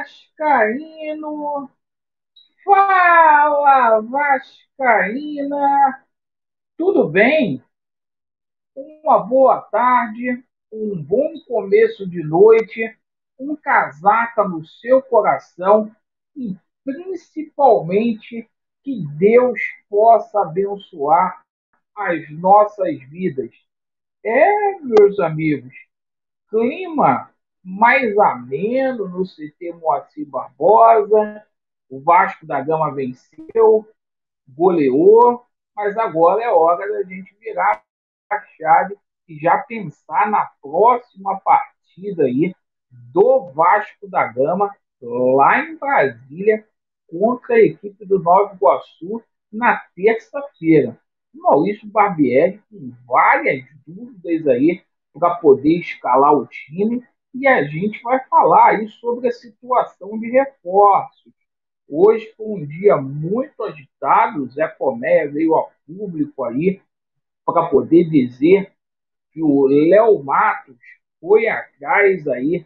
Vascaíno! Fala, Vascaína! Tudo bem? Uma boa tarde, um bom começo de noite, um casaca no seu coração e, principalmente, que Deus possa abençoar as nossas vidas. Meus amigos, clima mais ameno no CT Moacir Barbosa. O Vasco da Gama venceu, goleou, mas agora é hora da gente virar a chave e já pensar na próxima partida aí do Vasco da Gama lá em Brasília contra a equipe do Nova Iguaçu na terça-feira. Maurício Barbieri com várias dúvidas aí para poder escalar o time e a gente vai falar aí sobre a situação de reforços. Hoje foi um dia muito agitado, o Zé Comé veio a público aí para poder dizer que o Léo Matos foi atrás aí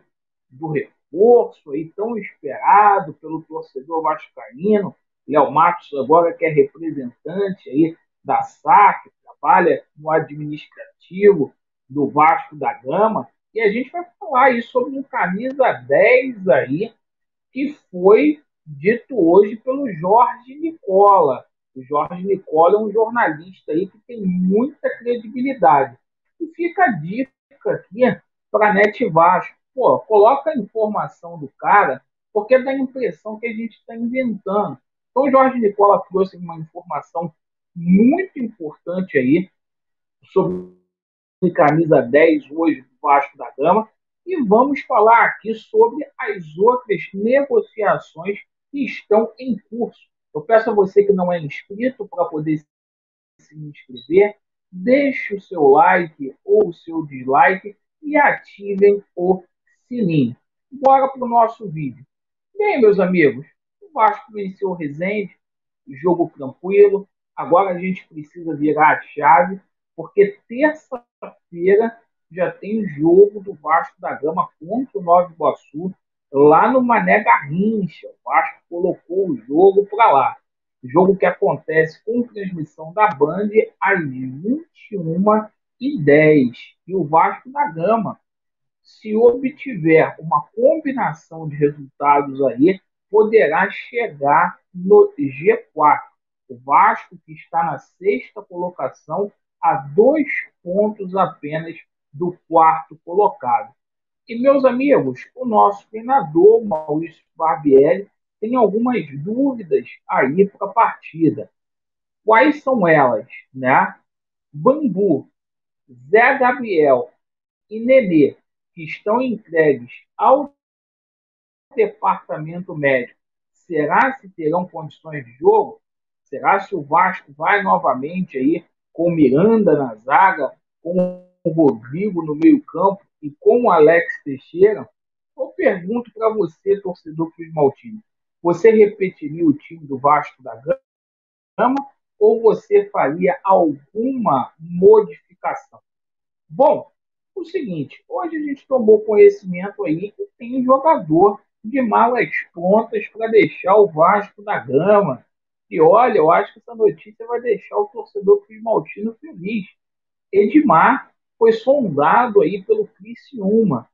do reforço aí tão esperado pelo torcedor vascaíno. Léo Matos agora que é representante aí da SAF, trabalha no administrativo do Vasco da Gama, e a gente vai falar aí sobre um camisa 10 aí que foi dito hoje pelo Jorge Nicola. O Jorge Nicola é um jornalista aí que tem muita credibilidade. E fica a dica aqui para a NET Vasco. Pô, coloca a informação do cara, porque dá a impressão que a gente está inventando. Então, o Jorge Nicola trouxe uma informação muito importante aí sobre camisa 10 hoje do Vasco da Gama, e vamos falar aqui sobre as outras negociações que estão em curso. Eu peço a você que não é inscrito para poder se inscrever, deixe o seu like ou o seu dislike e ativem o sininho. Bora para o nosso vídeo. Bem, meus amigos, o Vasco venceu o Resende, jogo tranquilo. Agora a gente precisa virar a chave, porque terça-feira já tem jogo do Vasco da Gama contra o Nova Iguaçu, lá no Mané Garrincha. O Vasco colocou o jogo para lá. Jogo que acontece com transmissão da Band às 21h10. E o Vasco da Gama, se obtiver uma combinação de resultados aí, poderá chegar no G4. O Vasco, que está na sexta colocação, a 2 pontos apenas do quarto colocado. E, meus amigos, o nosso treinador, Maurício Barbieri, tem algumas dúvidas aí para a partida. Quais são elas? Né? Bambu, Zé Gabriel e Nenê, que estão entregues ao departamento médico, será se terão condições de jogo? Será se o Vasco vai novamente aí com o Miranda na zaga, com o Rodrigo no meio-campo e com o Alex Teixeira? Eu pergunto para você, torcedor Cruz Maltino, você repetiria o time do Vasco da Gama ou você faria alguma modificação? Bom, o seguinte, hoje a gente tomou conhecimento aí que tem um jogador de malas prontas para deixar o Vasco da Gama. E olha, eu acho que essa notícia vai deixar o torcedor Maltino feliz. Edmar foi sondado aí pelo Criciúma,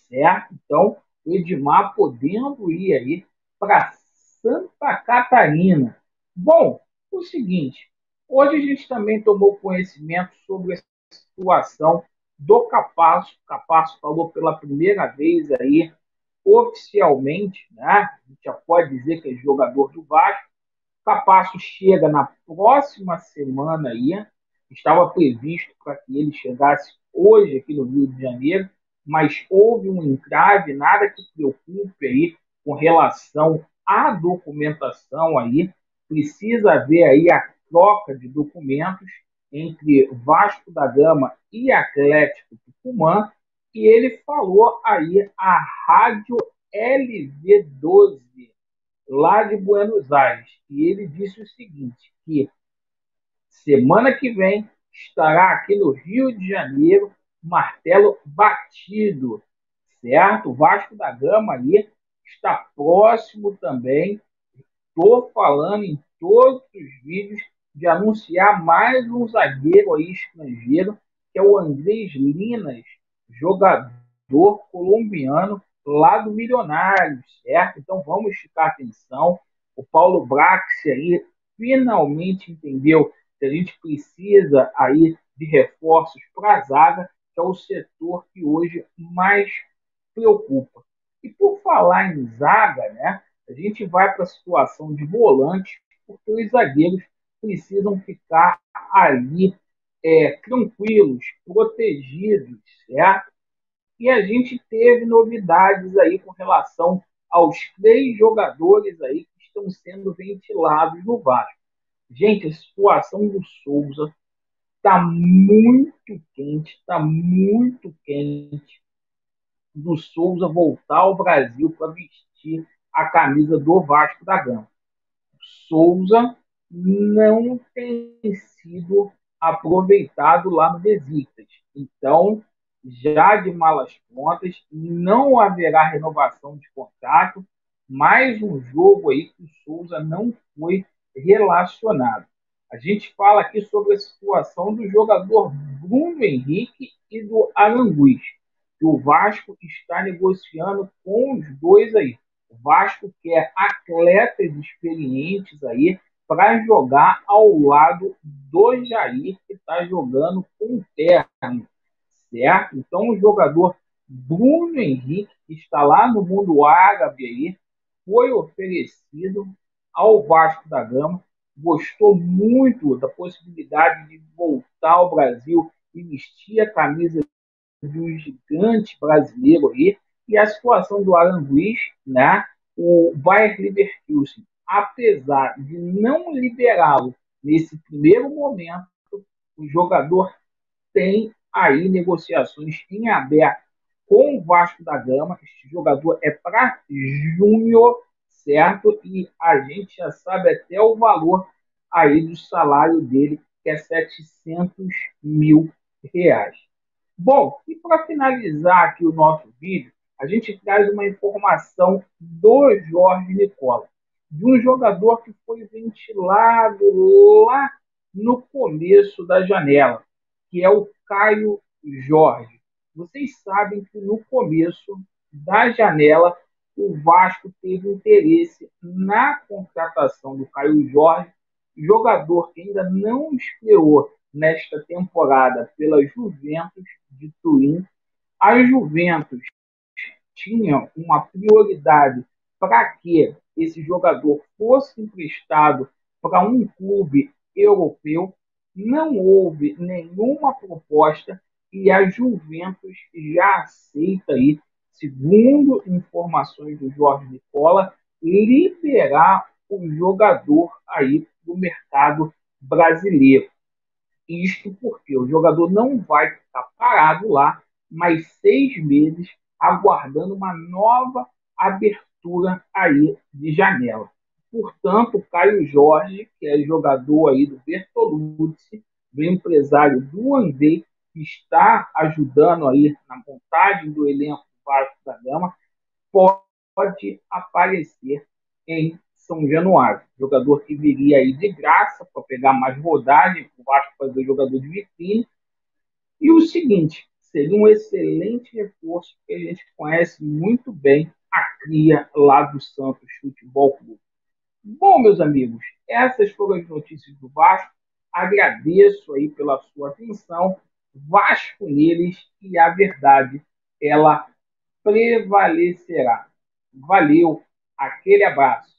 certo? Então, o Edmar podendo ir aí para Santa Catarina. Bom, o seguinte, hoje a gente também tomou conhecimento sobre a situação do Capasso. O Capasso falou pela primeira vez aí, oficialmente, né? A gente já pode dizer que é jogador do Vasco. O Capasso chega na próxima semana aí, estava previsto para que ele chegasse hoje aqui no Rio de Janeiro, mas houve um entrave, nada que preocupe aí com relação à documentação aí, precisa haver aí a troca de documentos entre Vasco da Gama e Atlético Tucumã, e ele falou aí a Rádio LV12, lá de Buenos Aires, e ele disse o seguinte, que semana que vem estará aqui no Rio de Janeiro, martelo batido, certo? O Vasco da Gama aí está próximo também. Estou falando em todos os vídeos de anunciar mais um zagueiro aí estrangeiro, que é o Andrés Linas, jogador colombiano lá do Milionários, certo? Então vamos esticar atenção. O Paulo Brax aí finalmente entendeu que a gente precisa aí de reforços para a zaga, que é o setor que hoje mais preocupa. E por falar em zaga, né, a gente vai para a situação de volante, porque os zagueiros precisam ficar ali tranquilos, protegidos, certo? E a gente teve novidades aí com relação aos 3 jogadores aí que estão sendo ventilados no Vasco. Gente, a situação do Souza está muito quente do Souza voltar ao Brasil para vestir a camisa do Vasco da Gama. Souza não tem sido aproveitado lá no Besiktas. Então, já de malas prontas, não haverá renovação de contrato. Mais um jogo aí que o Souza não foi relacionado. A gente fala aqui sobre a situação do jogador Bruno Henrique e do Aranguiz, que o Vasco está negociando com os dois aí. O Vasco quer atletas experientes aí para jogar ao lado do Jair, que está jogando com o Terno, certo? Então, o jogador Bruno Henrique, que está lá no mundo árabe aí, foi oferecido ao Vasco da Gama, gostou muito da possibilidade de voltar ao Brasil e vestir a camisa de um gigante brasileiro aí, e a situação do Aranguiz, né? O Bayer Leverkusen, apesar de não liberá-lo nesse primeiro momento, o jogador tem aí negociações em aberto com o Vasco da Gama. Este jogador é para júnior, certo? E a gente já sabe até o valor aí do salário dele, que é 700 mil reais. Bom, e para finalizar aqui o nosso vídeo, a gente traz uma informação do Jorge Nicola, de um jogador que foi ventilado lá no começo da janela, que é o Caio Jorge. Vocês sabem que no começo da janela o Vasco teve interesse na contratação do Caio Jorge, jogador que ainda não estreou nesta temporada pela Juventus de Turim. A Juventus tinha uma prioridade para que esse jogador fosse emprestado para um clube europeu. Não houve nenhuma proposta e a Juventus já aceita aí, segundo informações do Jorge Nicola, liberar o jogador aí do mercado brasileiro. Isto porque o jogador não vai ficar parado lá mais 6 meses aguardando uma nova abertura aí de janela. Portanto, o Caio Jorge, que é jogador aí do Bertolucci, do empresário do André, que está ajudando aí na montagem do elenco do Vasco da Gama, pode aparecer em São Januário. Jogador que viria aí de graça para pegar mais rodagem, o Vasco fazer jogador de vitrine. E o seguinte, seria um excelente reforço que a gente conhece muito bem a cria lá do Santos Futebol Clube. Bom, meus amigos, essas foram as notícias do Vasco. Agradeço aí pela sua atenção. Vasco neles e a verdade, ela prevalecerá. Valeu, aquele abraço.